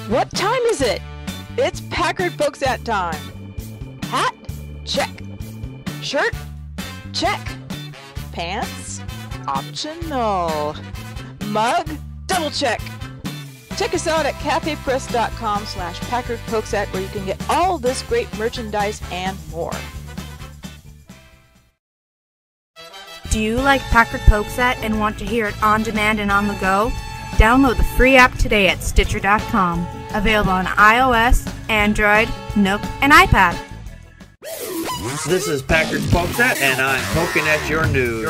What time is it? It's Packard Folks at time. Hat? Check. Shirt? Check. Pants? Optional. Mug? Double check. Check us out at cafepress.com/PackardPokesat where you can get all this great merchandise and more. Do you like Packard Pokesat and want to hear it on demand and on the go? Download the free app today at Stitcher.com. Available on iOS, Android, Nook, and iPad. This is Packard Pokesat, and I'm poking at your news.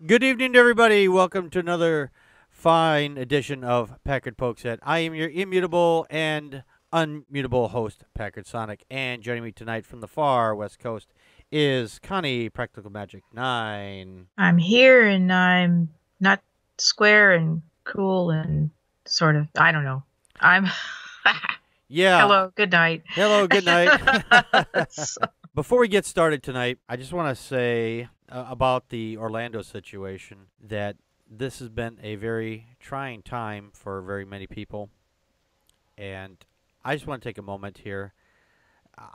Good evening, everybody. Welcome to another fine edition of Packard Pokesat. I am your immutable and unmutable host, Packard Sonic, and joining me tonight from the far west coast is Connie, Practical Magic 9. I'm here, and I'm not square and cool and sort of, I don't know. I'm... Yeah. Hello, good night. Hello, good night. Before we get started tonight, I just want to say about the Orlando situation that this has been a very trying time for very many people. And I just want to take a moment here.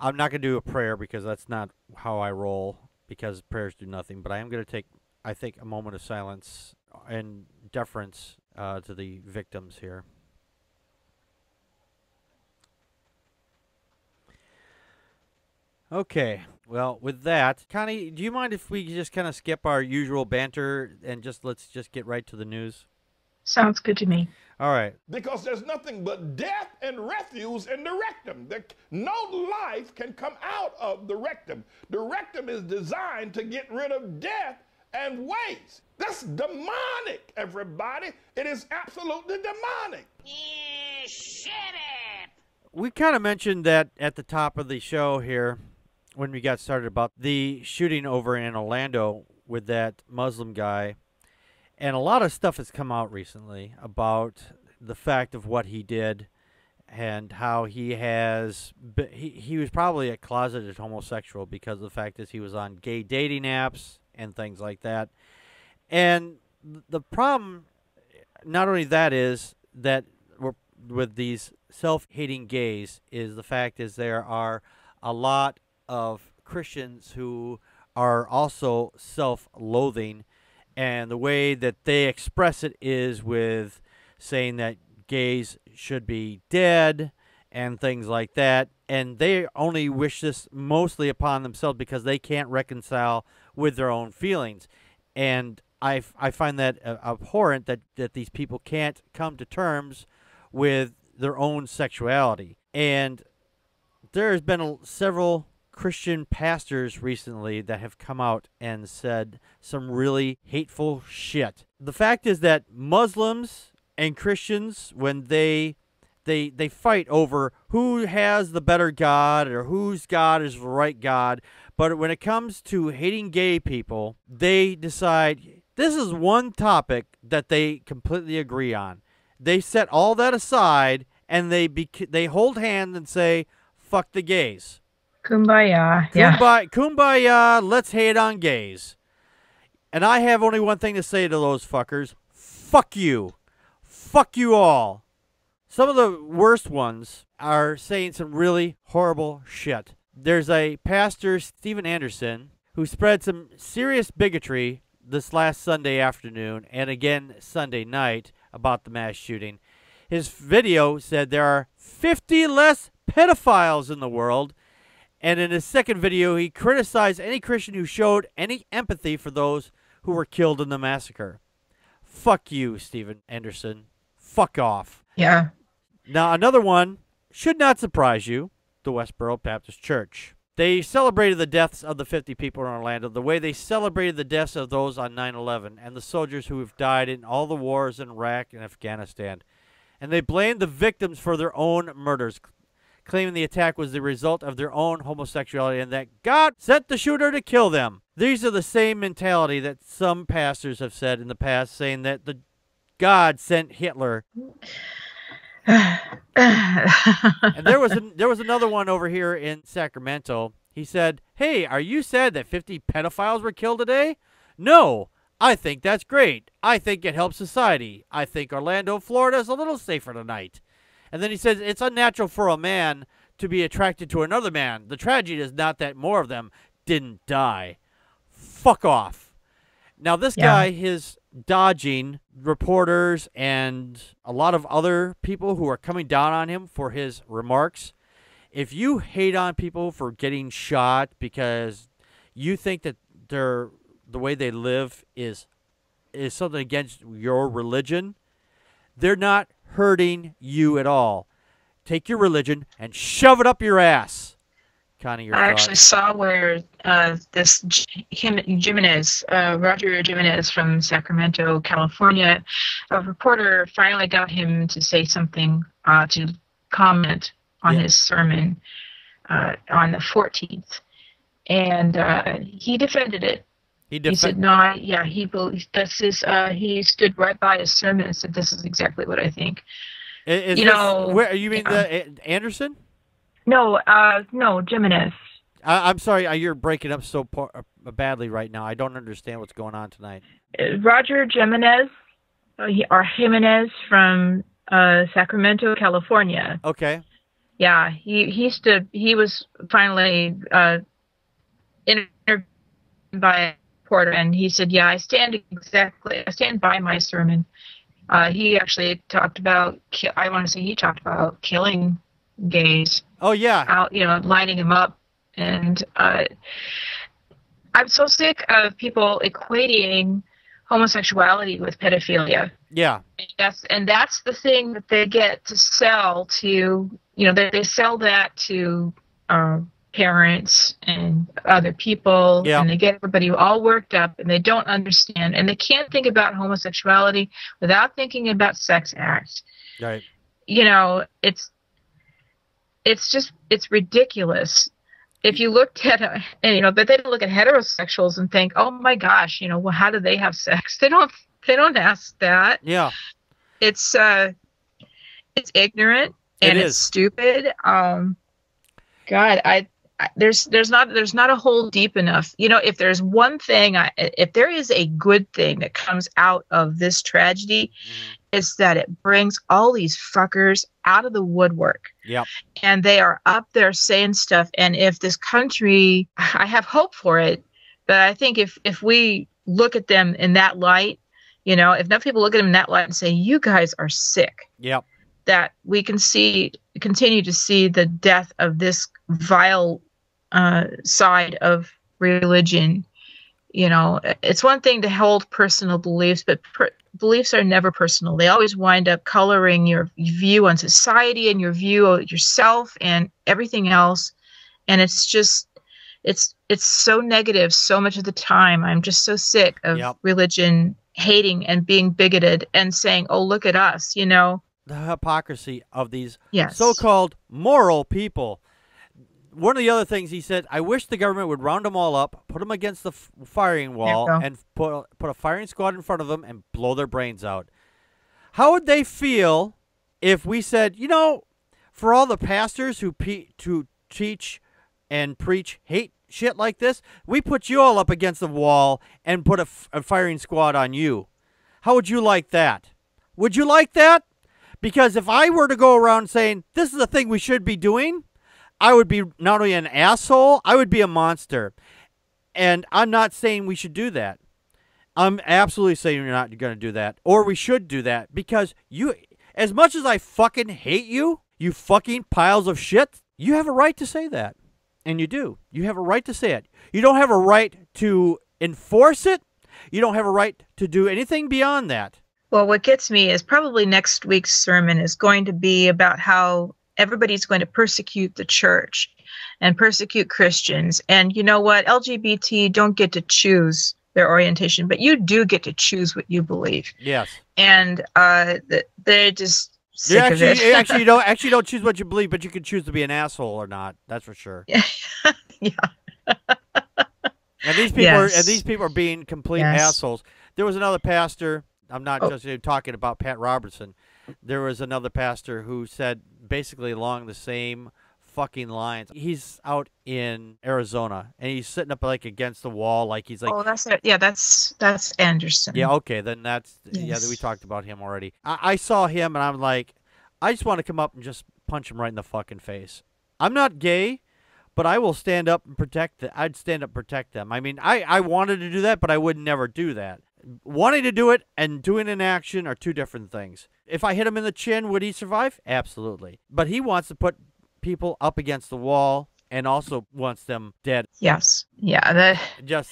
I'm not going to do a prayer because that's not how I roll, because prayers do nothing. But I am going to take, I think, a moment of silence and deference to the victims here. Okay, well, with that, Connie, do you mind if we just kind of skip our usual banter and let's just get right to the news? Sounds good to me. All right. Because there's nothing but death and refuse in the rectum. No life can come out of the rectum. The rectum is designed to get rid of death and waste. That's demonic, everybody. It is absolutely demonic. Shut up! We kind of mentioned that at the top of the show here when we got started about the shooting over in Orlando with that Muslim guy. And a lot of stuff has come out recently about the fact of what he did and how he was probably a closeted homosexual because of the fact that he was on gay dating apps and things like that. And the problem, not only that is that with these self-hating gays, is the fact is there are a lot of Christians who are also self-loathing. And the way that they express it is with saying that gays should be dead and things like that. And they only wish this mostly upon themselves because they can't reconcile with their own feelings. And I find that abhorrent that these people can't come to terms with their own sexuality. And there has been several Christian pastors recently that have come out and said some really hateful shit. The fact is that Muslims and Christians, when they fight over who has the better God or whose God is the right God, but when it comes to hating gay people, they decide this is one topic that they completely agree on. They set all that aside and they hold hands and say, fuck the gays. Kumbaya. Yeah. Kumbaya, let's hate on gays. And I have only one thing to say to those fuckers. Fuck you. Fuck you all. Some of the worst ones are saying some really horrible shit. There's a pastor, Steven Anderson, who spread some serious bigotry this last Sunday afternoon and again Sunday night about the mass shooting. His video said there are 50 less pedophiles in the world. And in his second video, he criticized any Christian who showed any empathy for those who were killed in the massacre. Fuck you, Steven Anderson. Fuck off. Yeah. Now, another one should not surprise you, the Westboro Baptist Church. They celebrated the deaths of the 50 people in Orlando the way they celebrated the deaths of those on 9/11 and the soldiers who have died in all the wars in Iraq and Afghanistan. And they blamed the victims for their own murders, claiming the attack was the result of their own homosexuality and that God sent the shooter to kill them. These are the same mentality that some pastors have said in the past, saying that the God sent Hitler. And there was another one over here in Sacramento. He said, "Hey, are you sad that 50 pedophiles were killed today?" "No, I think that's great. I think it helps society. I think Orlando, Florida is a little safer tonight. And then he says it's unnatural for a man to be attracted to another man. The tragedy is not that more of them didn't die. Fuck off. Now, this guy is dodging reporters and a lot of other people who are coming down on him for his remarks. If you hate on people for getting shot because you think that the way they live is something against your religion, they're not hurting you at all. Take your religion and shove it up your ass. Connie, your I thought. actually saw where this Jimenez, Roger Jimenez from Sacramento, California, a reporter finally got him to say something, to comment on his sermon on the 14th. And he defended it. He said, no, he believes this is, he stood right by his sermon and said, this is exactly what I think. Where you mean the Anderson? No, Jimenez. I'm sorry, you're breaking up so badly right now. I don't understand what's going on tonight. Roger Jimenez, or Jimenez from Sacramento, California. Okay. Yeah, he was finally interviewed by a reporter, and he said, "Yeah, I stand by my sermon." He actually talked about, he talked about killing gays. Oh yeah. Out, lining them up, and I'm so sick of people equating homosexuality with pedophilia. Yeah. And that's the thing that they get to sell to, they sell that to parents and other people, and they get everybody all worked up, and they don't understand, and they can't think about homosexuality without thinking about sex acts. Right. It's ridiculous. If you looked at, but they don't look at heterosexuals and think, oh my gosh, well, how do they have sex? They don't ask that. Yeah. It's ignorant and it's stupid. God, there's not a hole deep enough. If there's one thing, if there is a good thing that comes out of this tragedy, it's that it brings all these fuckers out of the woodwork. Yep. And they are up there saying stuff. And if this country, I have hope for it, but I think if we look at them in that light, if enough people look at them in that light and say, you guys are sick. Yep. That we can continue to see the death of this vile side of religion. It's one thing to hold personal beliefs, but beliefs are never personal. They always wind up coloring your view on society and your view of yourself and everything else. And it's just, it's so negative so much of the time. I'm just so sick of religion hating and being bigoted and saying, oh, look at us, The hypocrisy of these so-called moral people. One of the other things he said, I wish the government would round them all up, put them against the firing wall, and put a firing squad in front of them and blow their brains out. How would they feel if we said, for all the pastors who teach and preach hate shit like this, we put you all up against the wall and put a firing squad on you? How would you like that? Would you like that? Because if I were to go around saying, this is the thing we should be doing, I would be not only an asshole, I would be a monster. And I'm not saying we should do that. I'm absolutely saying you're not going to do that. Or we should do that. Because you, as much as I fucking hate you, you fucking piles of shit, you have a right to say that. And you do. You have a right to say it. You don't have a right to enforce it. You don't have a right to do anything beyond that. Well, what gets me is probably next week's sermon is going to be about how everybody's going to persecute the church and persecute Christians. And you know what? LGBT don't get to choose their orientation, but you do get to choose what you believe. Yes. And they're just sick of it. You actually don't choose what you believe, but you can choose to be an asshole or not. That's for sure. Yeah. And these people are being complete assholes. There was another pastor. I'm not just talking about Pat Robertson. There was another pastor who said basically along the same fucking lines. He's out in Arizona, and he's sitting up like against the wall, like he's like. Oh, that's it. Yeah, that's Anderson. Yeah, okay, then that's Yes. we talked about him already. I saw him, and I'm like, I just want to come up and just punch him right in the fucking face. I'm not gay, but I will stand up and protect them. I'd stand up and protect them. I mean, I wanted to do that, but I would never do that. Wanting to do it and doing it in action are two different things. If I hit him in the chin, would he survive? Absolutely. But he wants to put people up against the wall and also wants them dead. Yes. Yeah. Just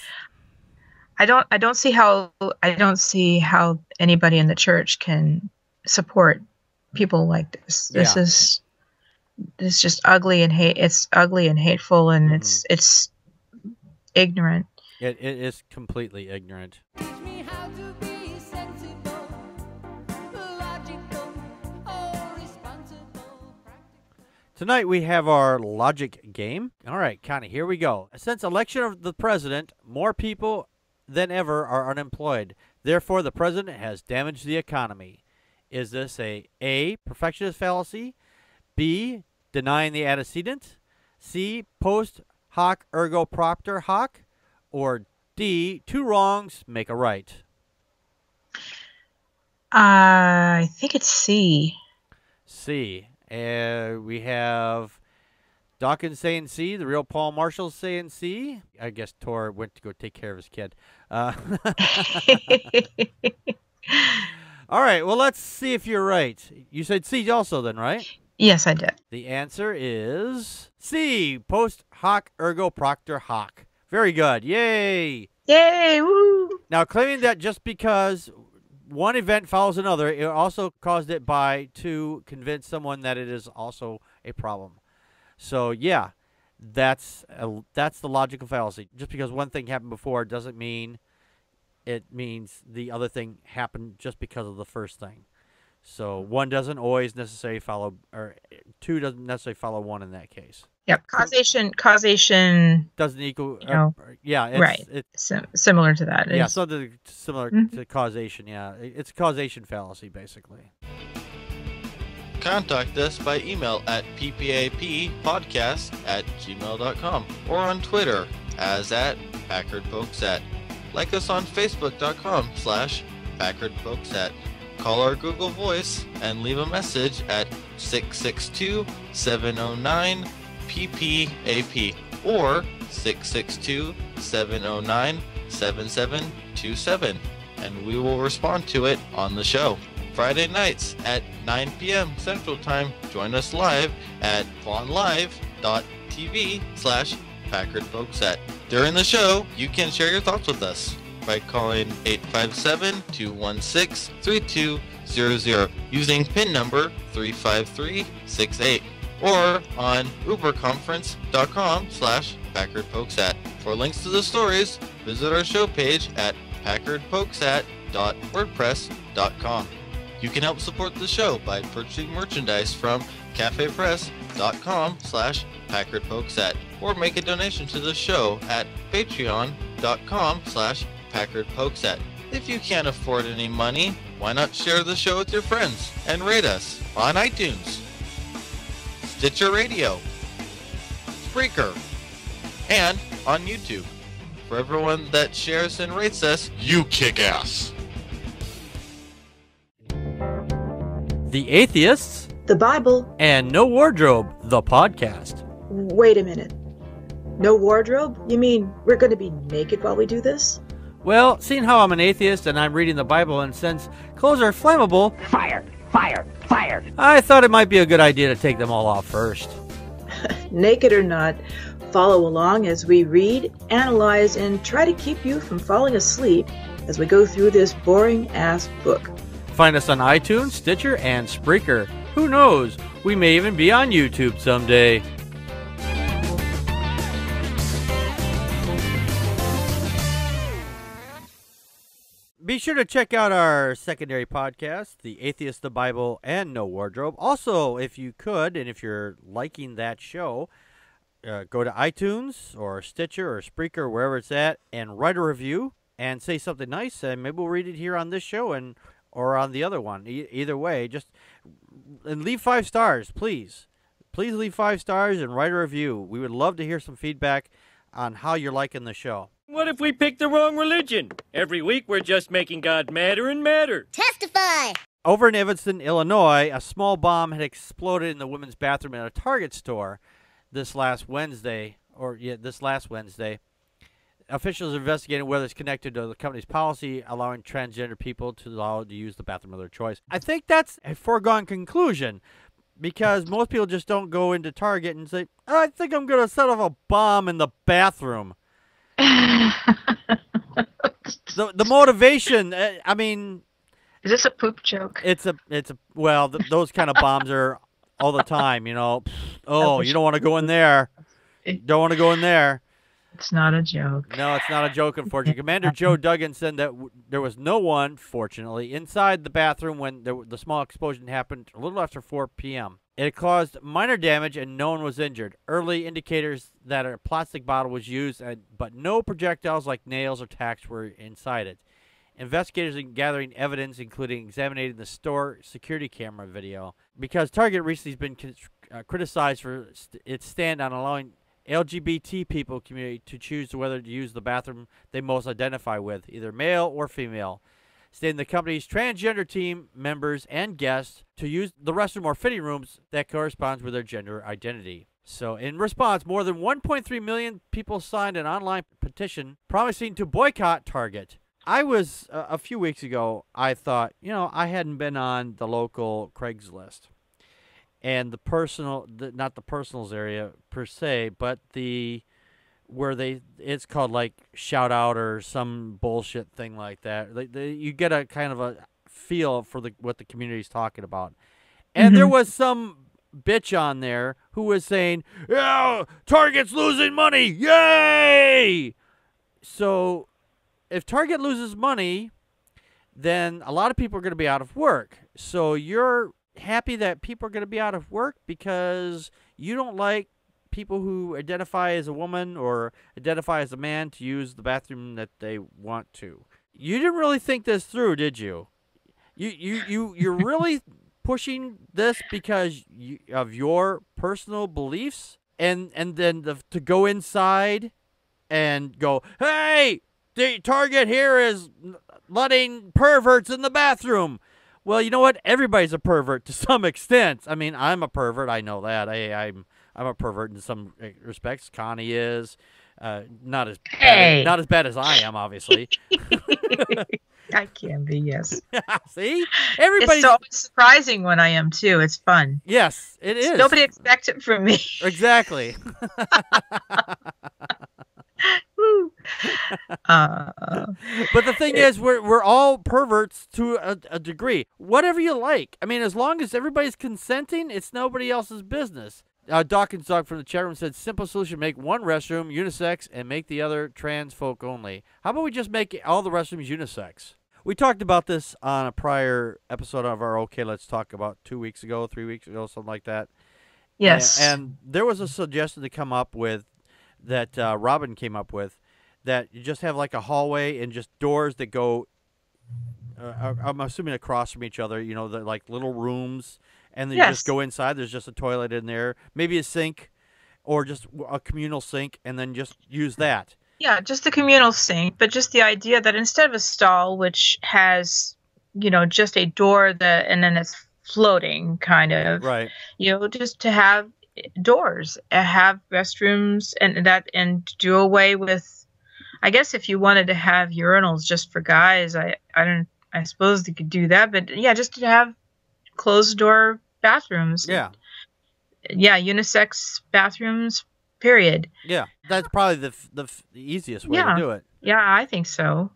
I don't see how anybody in the church can support people like this. This is just ugly and it's ugly and hateful, and it's ignorant. it is completely ignorant. Teach me how to be sensible, logical, oh, responsible, practical. Tonight we have our logic game. All right, Connie, here we go. Since election of the president, more people than ever are unemployed. Therefore, the president has damaged the economy. Is this A, perfectionist fallacy, B, denying the antecedent, C, post hoc ergo propter hoc, or D, two wrongs make a right? I think it's C. C. We have Dawkins saying C, the real Paul Marshall saying C. I guess Tor went to go take care of his kid. All right, well, let's see if you're right. You said C also then, right? Yes, I did. The answer is C, post hoc ergo propter hoc. Very good. Yay! Yay! Woo! Now, claiming that just because one event follows another, it also caused it by to convince someone that it is also a problem. So, yeah, that's the logical fallacy. Just because one thing happened before doesn't mean it means the other thing happened just because of the first thing. So one doesn't always necessarily follow, or two doesn't necessarily follow one in that case. Yep. Causation Doesn't equal. Yeah, it's, right. It's similar to that. yeah, It's- something similar to causation. Yeah, it's a causation fallacy basically. Contact us by email at ppappodcast@gmail.com or on Twitter as @PackardPokesat. Like us on Facebook.com/PackardPokesat. Call our Google Voice and leave a message at 662-709-PPAP or 662-709-7727, and we will respond to it on the show. Friday nights at 9 p.m. Central Time. Join us live at vonlive.tv/PackardPokesat. During the show, you can share your thoughts with us by calling 857-216-3200 using PIN number 35368 or on uberconference.com/PackardPokesat. For links to the stories, visit our show page at packardpokesat.wordpress.com. You can help support the show by purchasing merchandise from cafepress.com/PackardPokesat or make a donation to the show at patreon.com/PackardPokesat. If you can't afford any money, why not share the show with your friends and rate us on iTunes, Stitcher Radio, Spreaker, and on YouTube. For everyone that shares and rates us, You kick ass. The Atheists The Bible. and No Wardrobe, the podcast. Wait a minute. No wardrobe? You mean we're going to be naked while we do this? Well, seeing how I'm an atheist and I'm reading the Bible, and since clothes are flammable, Fire! Fire! Fire! I thought it might be a good idea to take them all off first. Naked or not, follow along as we read, analyze, and try to keep you from falling asleep as we go through this boring-ass book. Find us on iTunes, Stitcher, and Spreaker. Who knows? We may even be on YouTube someday. Be sure to check out our secondary podcast, The Atheist, the Bible, and No Wardrobe. Also, if you could, and if you're liking that show, go to iTunes or Stitcher or Spreaker, wherever it's at, and write a review and say something nice, and maybe we'll read it here on this show or on the other one. Either way, just and leave 5 stars, please. Please leave 5 stars and write a review. We would love to hear some feedback on how you're liking the show. What if we picked the wrong religion? Every week we're just making God madder and madder. Testify! Over in Evanston, Illinois, a small bomb had exploded in the women's bathroom at a Target store this last Wednesday. Officials are investigating whether it's connected to the company's policy allowing transgender people to use the bathroom of their choice. I think that's a foregone conclusion because most people just don't go into Target and say, I think I'm going to set off a bomb in the bathroom. The motivation, I mean... Is this a poop joke? Well, those kind of bombs are all the time, you know. Oh, you don't want to go in there. Don't want to go in there. It's not a joke. No, it's not a joke, unfortunately. Commander Joe Duggan said that there was no one, fortunately, inside the bathroom when the small explosion happened a little after 4 p.m. It caused minor damage and no one was injured. Early indicators that a plastic bottle was used, but no projectiles like nails or tacks were inside it. Investigators are gathering evidence, including examining the store security camera video, because Target recently has been criticized for its stand on allowing LGBT people community to choose whether to use the bathroom they most identify with, either male or female, stating the company's transgender team members and guests to use the restroom or fitting rooms that corresponds with their gender identity. So in response, more than 1.3 million people signed an online petition promising to boycott Target. I was, a few weeks ago, I thought, I hadn't been on the local Craigslist. And the personal, not the personals area per se, but it's called like shout out or some bullshit thing like that. You get a kind of a feel for what the community's talking about. And there was some bitch on there who was saying, "Yeah, Target's losing money, yay!" So if Target loses money, then a lot of people are going to be out of work. So you're happy that people are going to be out of work because you don't like people who identify as a woman or identify as a man to use the bathroom that they want to. You didn't really think this through, did you? You're really pushing this because of your personal beliefs, and then to go inside and go, hey, the Target here is letting perverts in the bathroom. Well, you know what? Everybody's a pervert to some extent. I mean, I'm a pervert. I know that. I'm a pervert in some respects. Connie is not as bad as I am, obviously. I can be, yes. See, everybody's It's so surprising when I am too. It's fun. Yes, it is. Nobody expects it from me. Exactly. But the thing is, we're all perverts to a degree. Whatever you like. I mean, as long as everybody's consenting, it's nobody else's business. Dawkins Dog from the chat room said, simple solution, make one restroom unisex and make the other trans folk only. How about we just make all the restrooms unisex? We talked about this on a prior episode of our OK Let's Talk about 3 weeks ago, something like that. Yes. And there was a suggestion to come up with that Robin came up with, that you just have like a hallway and just doors that go, I'm assuming across from each other, they're like little rooms, and then you just go inside. There's just a toilet in there, maybe a sink, or just a communal sink, and then just use that. Yeah, just the communal sink, but just the idea that instead of a stall, which has, just a door and then it's floating kind of, right? Just to have doors, have restrooms, and do away with, I guess if you wanted to have urinals just for guys, I suppose they could do that, but yeah, just to have closed door bathrooms. Yeah. Yeah, unisex bathrooms, period. Yeah, that's probably the easiest way to do it. Yeah, I think so.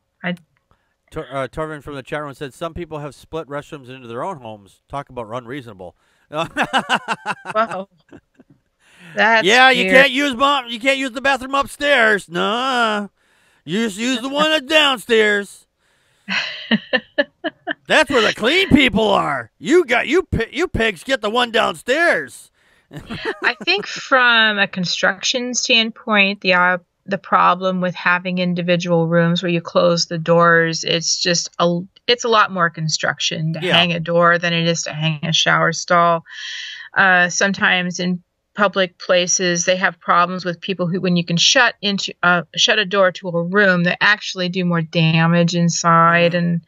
Torvin from the chat room said some people have split restrooms into their own homes. Talk about unreasonable. Wow. That's weird. You can't use the bathroom upstairs. No. You just use the one that's downstairs. That's where the clean people are. You pigs get the one downstairs. I think from a construction standpoint, the problem with having individual rooms where you close the doors, it's a lot more construction to hang a door than it is to hang a shower stall. Sometimes in public places, they have problems with people who, when you can shut a door to a room, they actually do more damage inside, and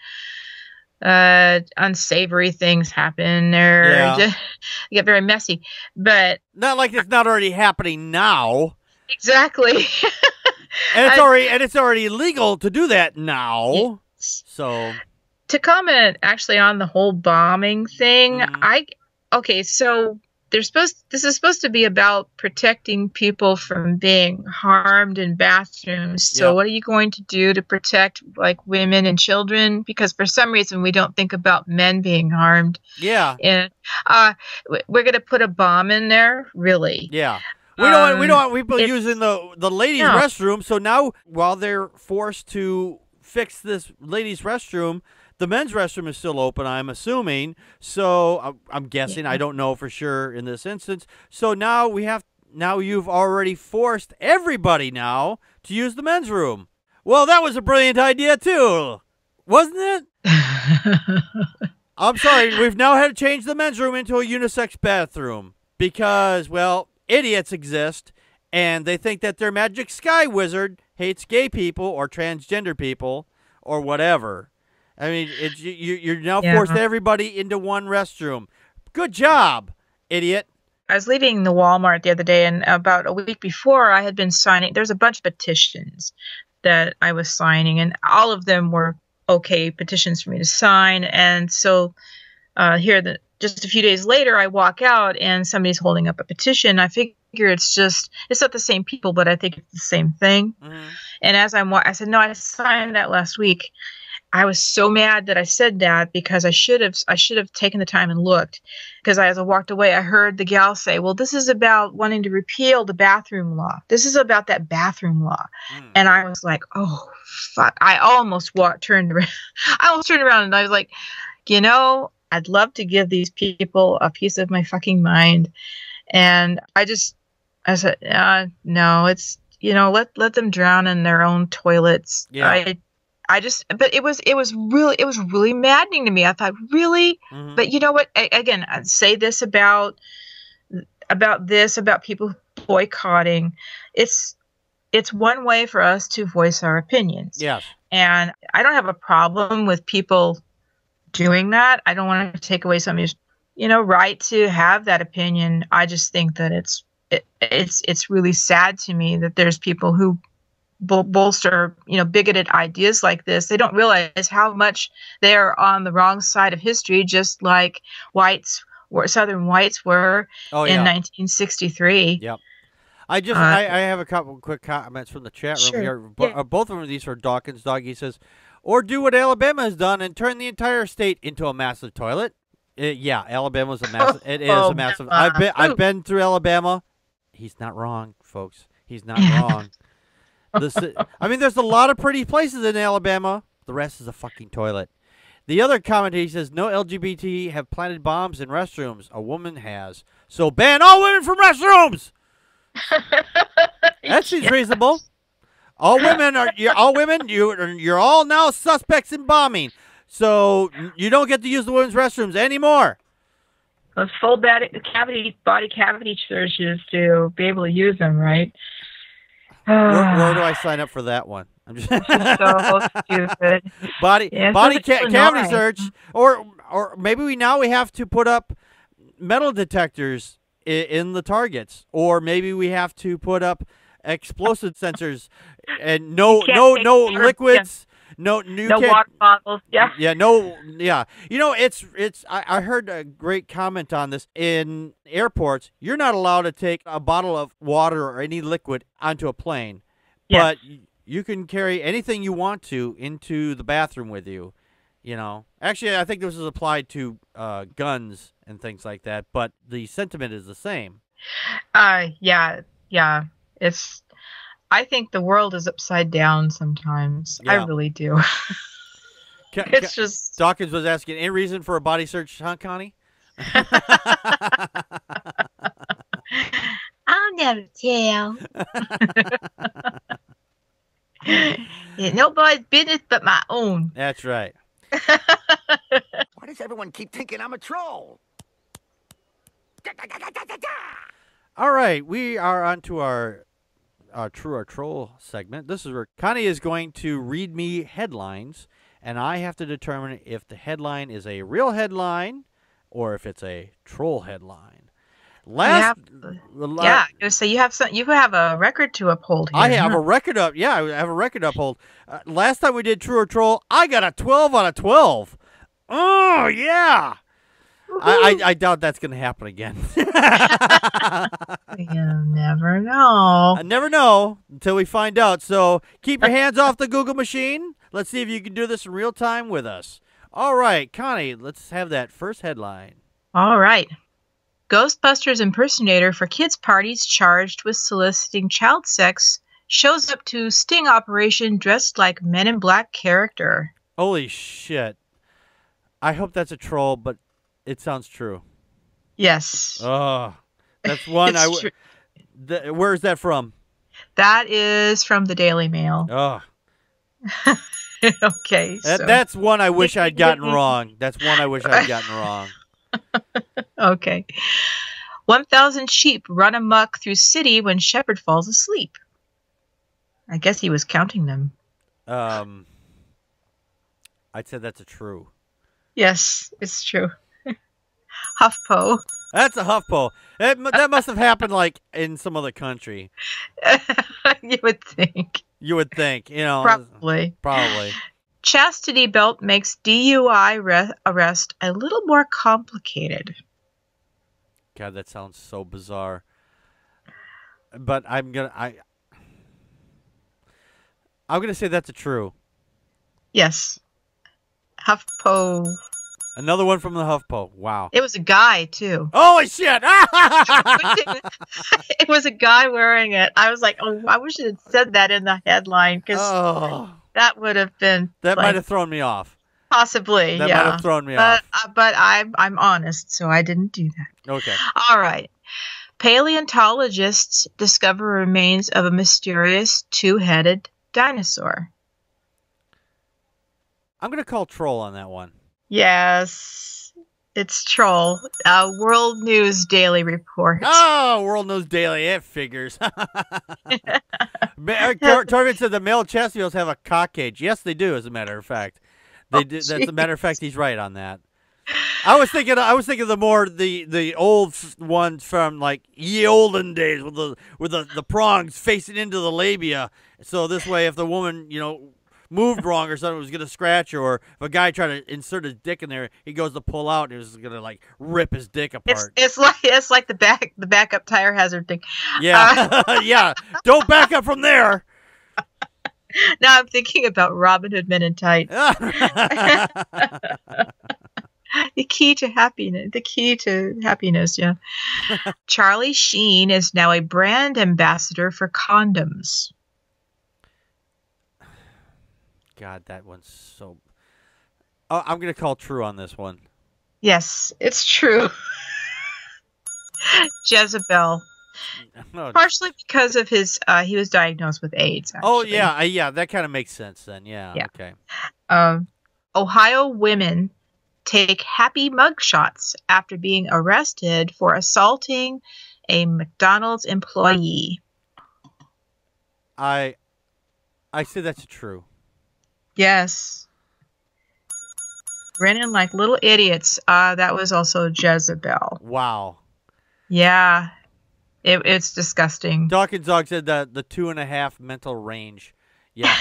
unsavory things happen. They get very messy, but not like it's not already happening now. Exactly. And it's already illegal to do that now. Yes. So to comment actually on the whole bombing thing, so this is supposed to be about protecting people from being harmed in bathrooms. So what are you going to do to protect like women and children? Because for some reason we don't think about men being harmed. Yeah. And we're going to put a bomb in there, really? Yeah. We don't want people using the ladies' restroom. So now, while they're forced to fix this ladies' restroom, the men's restroom is still open, I'm assuming. So I'm guessing. I don't know for sure in this instance. So now you've already forced everybody now to use the men's room. Well, that was a brilliant idea too, wasn't it? I'm sorry. We've now had to change the men's room into a unisex bathroom because, well, idiots exist, and they think that their magic sky wizard hates gay people or transgender people or whatever. I mean, you're now forced everybody into one restroom. Good job, idiot. I was leaving the Walmart the other day, and about a week before, I had been signing. There's a bunch of petitions that I was signing, and all of them were okay petitions for me to sign. And so just a few days later, I walk out, and somebody's holding up a petition. I figure it's not the same people, but I think it's the same thing. Mm-hmm. And as I said, no, I signed that last week. I was so mad that I said that because I should have taken the time and looked. Because as I walked away, I heard the gal say, well, this is about wanting to repeal the bathroom law. This is about that bathroom law. And I was like, oh, fuck. I almost turned around. And I was like, I'd love to give these people a piece of my fucking mind. And I said, no, it's, let them drown in their own toilets. Yeah. But it was really maddening to me. I thought, really? Mm-hmm. But you know what? Again, I'd say this about people boycotting. It's one way for us to voice our opinions. Yes. And I don't have a problem with people doing that. I don't want to take away somebody's, right to have that opinion. I just think that it's really sad to me that there's people who bolster, bigoted ideas like this. They don't realize how much they're on the wrong side of history, just like Southern whites were in 1963. Yep. I have a couple quick comments from the chat room here. Yeah. Both of them, these are Dawkins Dog. He says, or do what Alabama has done and turn the entire state into a massive toilet. Alabama's a massive. It is a massive. I've been through Alabama. He's not wrong, folks. He's not wrong. There's a lot of pretty places in Alabama. The rest is a fucking toilet. The other comment, he says, no LGBT have planted bombs in restrooms. A woman has. So ban all women from restrooms. That seems reasonable. All women, you're all now suspects in bombing. So you don't get to use the women's restrooms anymore. Those full body cavity searches to be able to use them, right? Where do I sign up for that one? I'm just so stupid. Cavity search, or maybe we have to put up metal detectors in the targets, or maybe we have to put up explosive sensors and no liquids. No water bottles. Yeah. Yeah. I heard a great comment on this. In airports, you're not allowed to take a bottle of water or any liquid onto a plane. But you can carry anything you want to into the bathroom with you. Actually, I think this is applied to guns and things like that, but the sentiment is the same. Yeah. I think the world is upside down sometimes. Yeah. I really do. It's just... Dawkins was asking, any reason for a body search, huh, Connie? I'll never tell. Nobody's business but my own. That's right. Why does everyone keep thinking I'm a troll? All right, we are on to our True or Troll segment. This is where Connie is going to read me headlines, and I have to determine if the headline is a real headline or if it's a troll headline. So you have a record to uphold here. I have a record up. Yeah, I have a record uphold. Last time we did True or Troll, I got a 12 out of 12. Oh yeah. I doubt that's going to happen again. You never know. I never know until we find out. So keep your hands off the Google machine. Let's see if you can do this in real time with us. All right, Connie, let's have that first headline. All right. Ghostbusters impersonator for kids' parties charged with soliciting child sex shows up to sting operation dressed like Men in Black character. Holy shit. I hope that's a troll, but it sounds true. Yes. Oh, that's one. Where's that from? That is from the Daily Mail. Oh. Okay. That's one I wish I'd gotten wrong. That's one I wish I'd gotten wrong. Okay. 1,000 sheep run amok through city when shepherd falls asleep. I guess he was counting them. I'd say that's a true. Yes, it's true. HuffPo. That's a HuffPo. That must have happened like in some other country. You would think. You would think, Probably. Probably. Chastity belt makes DUI arrest a little more complicated. God, that sounds so bizarre. But I'm gonna say that's a true. Yes. HuffPo. Another one from the HuffPo. Wow. It was a guy, too. Holy shit! It was a guy wearing it. I was like, oh, I wish it had said that in the headline, because that would have been... That might have thrown me off. Possibly, That might have thrown me off. But I'm honest, so I didn't do that. Okay. All right. Paleontologists discover remains of a mysterious two-headed dinosaur. I'm going to call troll on that one. Yes, it's troll. World News Daily report. Oh, World News Daily. It figures. Torvin said the male Chesterfields have a cock cage. Yes, they do, as a matter of fact. They do. That's a matter of fact. He's right on that. I was thinking of the old ones from like ye olden days with the prongs facing into the labia. So this way, if the woman moved wrong or something, was going to scratch her, or if a guy tried to insert his dick in there, he goes to pull out and it was going to like rip his dick apart. It's like the backup tire hazard thing. Yeah, yeah. Don't back up from there. Now I'm thinking about Robin Hood Men in Tights. The key to happiness. Yeah. Charlie Sheen is now a brand ambassador for condoms. God, that one's so... Oh, I'm going to call true on this one. Yes, it's true. Jezebel. No. Partially because of his... he was diagnosed with AIDS, actually. Oh, yeah. Yeah, that kind of makes sense then. Yeah. Okay. Ohio women take happy mugshots after being arrested for assaulting a McDonald's employee. I say that's true. Yes. Grinning like little idiots. That was also Jezebel. Wow. Yeah. It's disgusting. Dawkins Dog said that the 2.5 mental range. Yeah.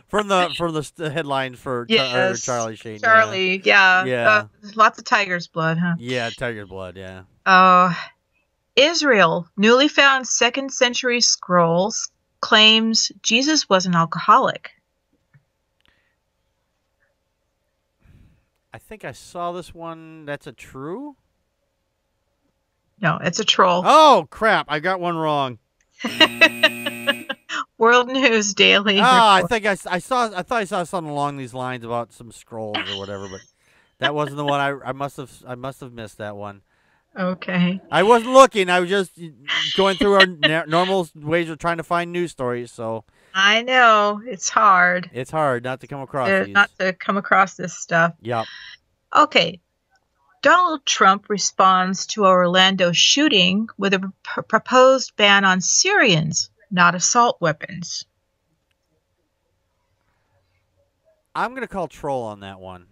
from the headline for Charlie Sheen. Charlie, yeah. Yeah. Lots of tiger's blood, huh? Yeah, tiger's blood, yeah. Israel, newly found 2nd century scrolls claims Jesus was an alcoholic. I think I saw this one. That's a true? No, it's a troll. Oh, crap. I got one wrong. World News Daily. I think I thought I saw something along these lines about some scrolls or whatever, but that wasn't the one. I must have missed that one. Okay. I wasn't looking. I was just going through our normal ways of trying to find news stories. So I know it's hard. It's hard not to come across these. Not to come across this stuff. Yep. Okay. Donald Trump responds to a Orlando shooting with a proposed ban on Syrians, not assault weapons. I'm going to call troll on that one.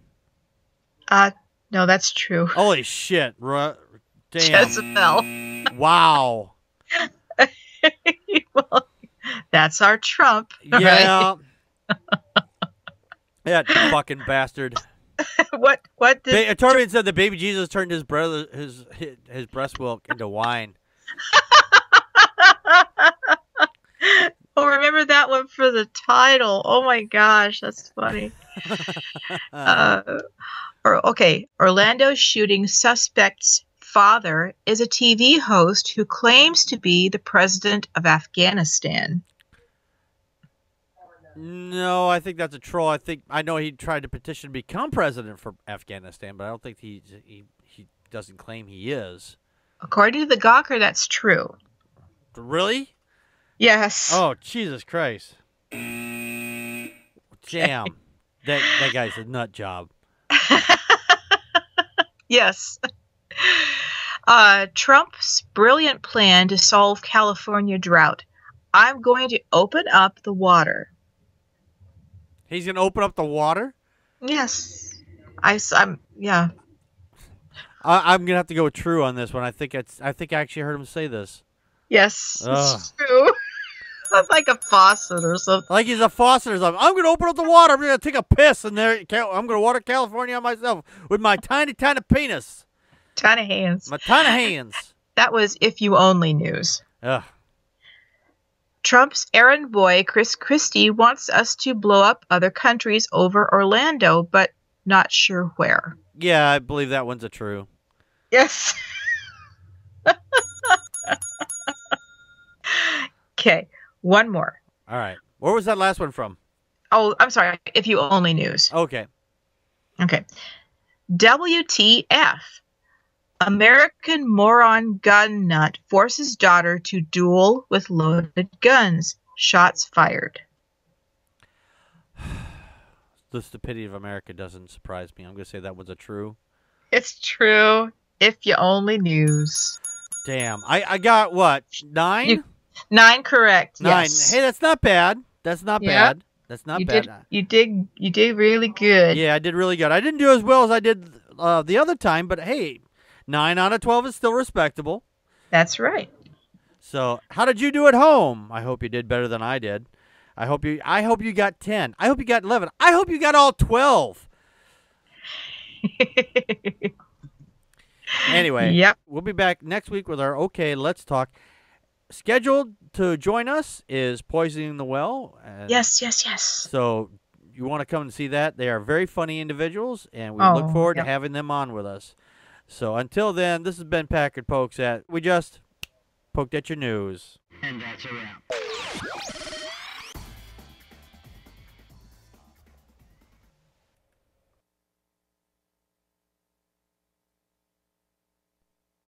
No, that's true. Holy shit. Damn. Jezebel. Wow. Well, that's our Trump. Yeah. That fucking bastard. What did Torben said the baby Jesus turned his breast milk into wine. Oh, remember that one for the title. Oh my gosh, that's funny. Orlando shooting suspect's father is a TV host who claims to be the president of Afghanistan. No, I think that's a troll. I know he tried to petition to become president for Afghanistan, but I don't think he doesn't claim he is. According to the Gawker, that's true. Really? Yes. Oh, Jesus Christ. Damn. That guy's a nut job. Yes. Trump's brilliant plan to solve California drought. I'm going to open up the water. He's going to open up the water? Yes. I'm yeah. I'm going to have to go with true on this one. I think I actually heard him say this. Yes, it's true. That's like a faucet or something. Like he's a faucet or something. I'm going to open up the water. I'm going to take a piss in there. I'm going to water California on myself with my tiny, tiny penis. Tiny hands. My tiny hands. That was If You Only News. Ugh. Trump's errand boy, Chris Christie, wants us to blow up other countries over Orlando, but not sure where. Yeah, I believe that one's a true. Yes. Okay, one more. All right. Where was that last one from? Oh, I'm sorry. If You Only News. Okay. Okay. WTF. American moron gun nut forces daughter to duel with loaded guns. Shots fired. The stupidity of America doesn't surprise me. I'm going to say that was a true. It's true. If You Only News. Damn. I got what? 9? 9 correct. 9. Yes. Hey, that's not bad. That's not bad. That's not bad. You did really good. Yeah, I did really good. I didn't do as well as I did the other time, but hey, 9 out of 12 is still respectable. That's right. So, how did you do at home? I hope you did better than I did. I hope you got 10. I hope you got 11. I hope you got all 12. Anyway, yep. We'll be back next week with our Okay, Let's Talk. Scheduled to join us is Poisoning the Well. Yes. So you want to come and see that. They are very funny individuals, and we look forward to having them on with us. So until then, this has been Packard Pokes at. We just poked at your news. And that's a wrap.